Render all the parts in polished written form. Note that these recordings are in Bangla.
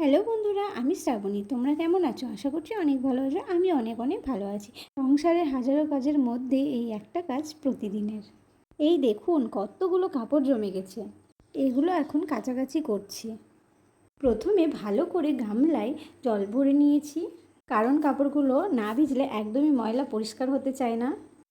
হ্যালো বন্ধুরা, আমি শ্রাবণী। তোমরা কেমন আছো? আশা করছি অনেক ভালো আছো। আমি অনেক অনেক ভালো আছি। সংসারের হাজারো কাজের মধ্যে এই একটা কাজ প্রতিদিনের। এই দেখুন কতগুলো কাপড় জমে গেছে। এগুলো এখন কাচাকাচি করছি। প্রথমে ভালো করে গামলায় জল ভরে নিয়েছি, কারণ কাপড়গুলো না ভিজলে একদমই ময়লা পরিষ্কার হতে চায় না।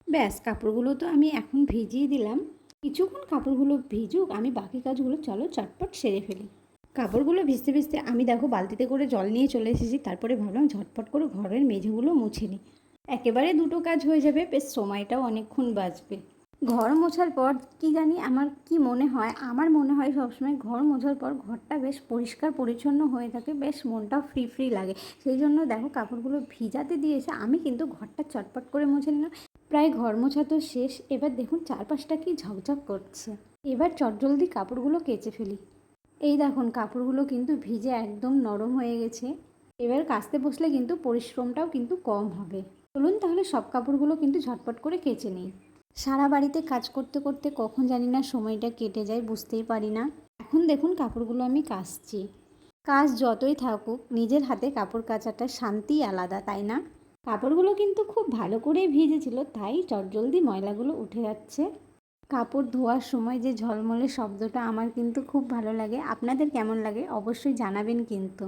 ব্যাস, কাপড়গুলো তো আমি এখন ভিজিয়ে দিলাম। কিছুক্ষণ কাপড়গুলো ভিজুক, আমি বাকি কাজগুলো চলো চটপট সেরে ফেলি। কাপড়গুলো ভিজতে ভিজতে আমি দেখো বালতিতে করে জল নিয়ে চলে এসেছি। তারপরে ভাবলাম ঝটপট করে ঘরের মেঝেগুলো মুছে নিই। একেবারে দুটো কাজ হয়ে যাবে, বেশ সময়টাও অনেকক্ষণ বাঁচবে। ঘর মোছার পর কি জানি আমার মনে হয় সবসময় ঘর মোছার পর ঘরটা বেশ পরিষ্কার পরিচ্ছন্ন হয়ে থাকে, বেশ মনটা ফ্রি ফ্রি লাগে। সেই জন্য দেখো কাপড়গুলো ভিজাতে দিয়েছে, আমি কিন্তু ঘরটা চটপট করে মুছে নিলাম। প্রায় ঘর মোছা তো শেষ। এবার দেখুন চারপাশটা কি ঝকঝক করছে। এবার চটজলদি কাপড়গুলো কেচে ফেলি। এই দেখুন কাপড়গুলো কিন্তু ভিজে একদম নরম হয়ে গেছে। এবার কাচতে বসলে কিন্তু পরিশ্রমটাও কিন্তু কম হবে। চলুন তাহলে সব কাপড়গুলো কিন্তু ঝটপট করে কেচে নিই। সারা বাড়িতে কাজ করতে করতে কখন জানি না সময়টা কেটে যায়, বুঝতেই পারি না। এখন দেখুন কাপড়গুলো আমি কাচছি। কাজ যতই থাকুক, নিজের হাতে কাপড় কাচাটা শান্তিই আলাদা, তাই না? কাপড়গুলো কিন্তু খুব ভালো করে ভিজেছিল, তাই চটজলদি ময়লাগুলো উঠে যাচ্ছে। কাপড় ধোয়ার সময় যে ঝলমলে শব্দটা আমার কিন্তু খুব ভালো লাগে। আপনাদের কেমন লাগে অবশ্যই জানাবেন কিন্তু।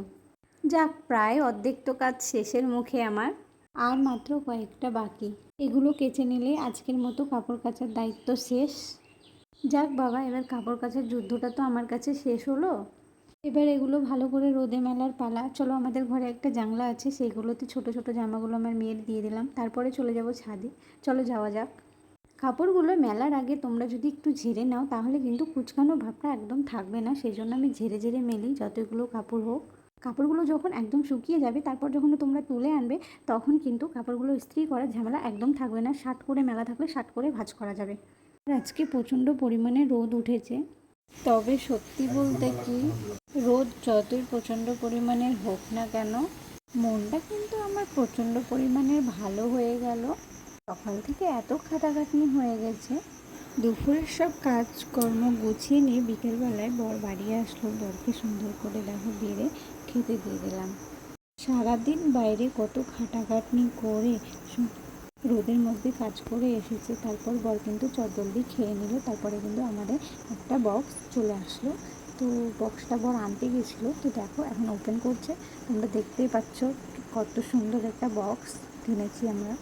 যাক, প্রায় অর্ধেক তো কাজ শেষের মুখে আমার। আর মাত্র কয়েকটা বাকি। এগুলো কেচে নিলে আজকের মতো কাপড় কাচার দায়িত্ব শেষ। যাক বাবা, এবার কাপড় কাচার যুদ্ধটা তো আমার কাছে শেষ হলো। এবার এগুলো ভালো করে রোদে মেলার পালা। চলো, আমাদের ঘরে একটা জানলা আছে, সেইগুলোতে ছোট ছোট জামাগুলো আমার মেয়ের দিয়ে দিলাম। তারপরে চলে যাব ছাদে। চলো যাওয়া যাক। কাপড়গুলো মেলার আগে তোমরা যদি একটু ঝেড়ে নাও, তাহলে কিন্তু কুচকানো ভাবটা একদম থাকবে না। সেই জন্য আমি ঝেড়ে ঝেড়ে মেলি, যতগুলো কাপড় হোক। কাপড়গুলো যখন একদম শুকিয়ে যাবে, তারপর যখন তোমরা তুলে আনবে, তখন কিন্তু কাপড়গুলো ইস্ত্রি করার ঝামেলা একদম থাকবে না। শার্ট করে মেলা থাকলে শার্ট করে ভাঁজ করা যাবে। আর আজকে প্রচণ্ড পরিমাণে রোদ উঠেছে। তবে সত্যি বলতে কি, রোদ যতই প্রচণ্ড পরিমাণের হোক না কেন, মনটা কিন্তু আমার প্রচণ্ড পরিমাণের ভালো হয়ে গেল। সকাল থেকে এত খাটাখাটনি হয়ে গেছে। দুপুরের সব কাজকর্ম গুছিয়ে নিয়ে বিকেলবেলায় বর বাড়ি আসলো। বরকে সুন্দর করে দেখো বেড়ে খেতে দিয়ে দিলাম। সারাদিন বাইরে কত খাটাখাটনি করে রোদের মধ্যে কাজ করে এসেছে, তারপর বর কিন্তু চটজলদি খেয়ে নিল। তারপরে কিন্তু আমাদের একটা বক্স চলে আসলো। তো বক্সটা বর আনতে গেছিলো, তো দেখো এখন ওপেন করছে। তোমরা দেখতেই পাচ্ছ কত সুন্দর একটা বক্স কিনেছি আমরা।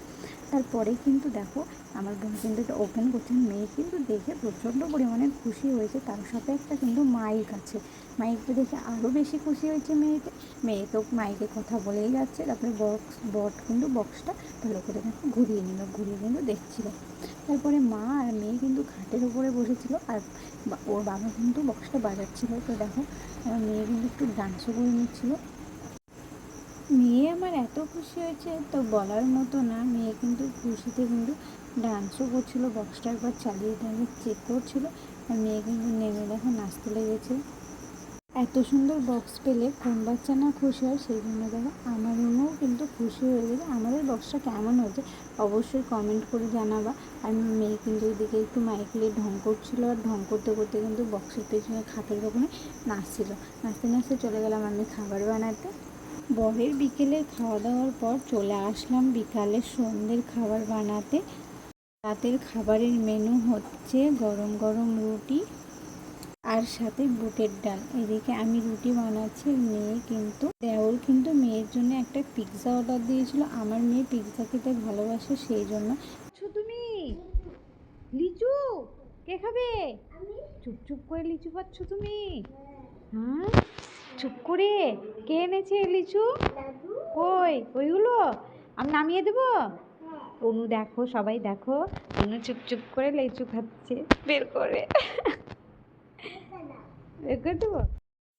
তারপরে কিন্তু দেখো আমার বোন কিন্তু এটা ওপেন করছে। মেয়ে কিন্তু দেখে প্রচণ্ড পরিমাণে খুশি হয়েছে। তার সাথে একটা কিন্তু মাইক আছে, মাইকটা দেখে আরও বেশি খুশি হয়েছে মেয়ে তো মাইকে কথা বলেই যাচ্ছে। তারপরে বট কিন্তু বক্সটা ভালো করে দেখো ঘুরিয়ে নিল দেখছিল। তারপরে মা আর মেয়ে কিন্তু খাটের উপরে বসেছিল, আর ওর বাবা কিন্তু বক্সটা বাজাচ্ছিল। তো দেখো আমার মেয়ে কিন্তু একটু ডান্সও করে নিচ্ছিল। মেয়ে আমার এত খুশি হয়েছে তো বলার মতো না। মেয়ে কিন্তু খুশিতে কিন্তু ডান্সও করছিল, বক্সটা একবার চালিয়ে দাঁড়িয়ে চেক করছিল। আর মেয়ে কিন্তু নেমে দেখো নাচতে লেগেছে। এত সুন্দর বক্স পেলে কোন বাচ্চা না খুশি হয়? সেই জন্য দেখো আমার মেয়েও কিন্তু খুশি হয়ে গেছে। আমাদের বক্সটা কেমন হয়েছে অবশ্যই কমেন্ট করে জানাবা। আর মেয়ে কিন্তু ওইদিকে একটু মাইকেলে ঢং করছিল, আর ঢং করতে করতে কিন্তু বক্সের পেছনে খাটের ওখানে নাচছিল। নাচতে নাচতে চলে গেলাম আমি খাবার বানাতে। বরের বিকেলের খাওয়া দাওয়ার পর চলে আসলাম বিকালে সন্ধ্যের খাবার বানাতে। রাতের খাবারের মেনু হচ্ছে গরম গরম রুটি আর সাথে বুটের ডাল। এদিকে আমি রুটি বানাচ্ছি, দেওর কিন্তু মেয়ের জন্য একটা পিৎজা অর্ডার দিয়েছিল। আমার মেয়ে পিৎজা খেতে ভালোবাসে, সেই জন্য। তুমি লিচু কে খাবে? চুপ চুপ করে লিচু খাচ্ছ তুমি? হ্যাঁ, চুপ করে। কে এনেছে লিচু? কই ওইগুলো আমি নামিয়ে দেবো? অনু দেখো, সবাই দেখো, অনু চুপ চুপ করে লিচু খাচ্ছে। বের করে দেবো।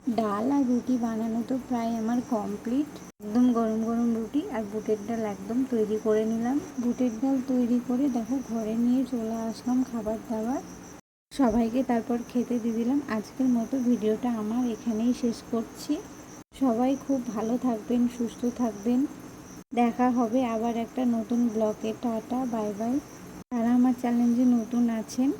ডাল আর রুটি বানানো তো প্রায় আমার কমপ্লিট। একদম গরম গরম রুটি আর বুটের ডাল একদম তৈরি করে নিলাম। বুটের ডাল তৈরি করে দেখো ঘরে নিয়ে চলে আসলাম খাবার দাবার সবাইকে, তারপর খেতে দিয়ে দিলাম। আজকের মতো ভিডিওটা আমার এখানেই শেষ করছি। সবাই খুব ভালো থাকবেন, সুস্থ থাকবেন। দেখা হবে আবার একটা নতুন ব্লগে। Tata, bye bye. যারা আমার চ্যানেলে নতুন আছেন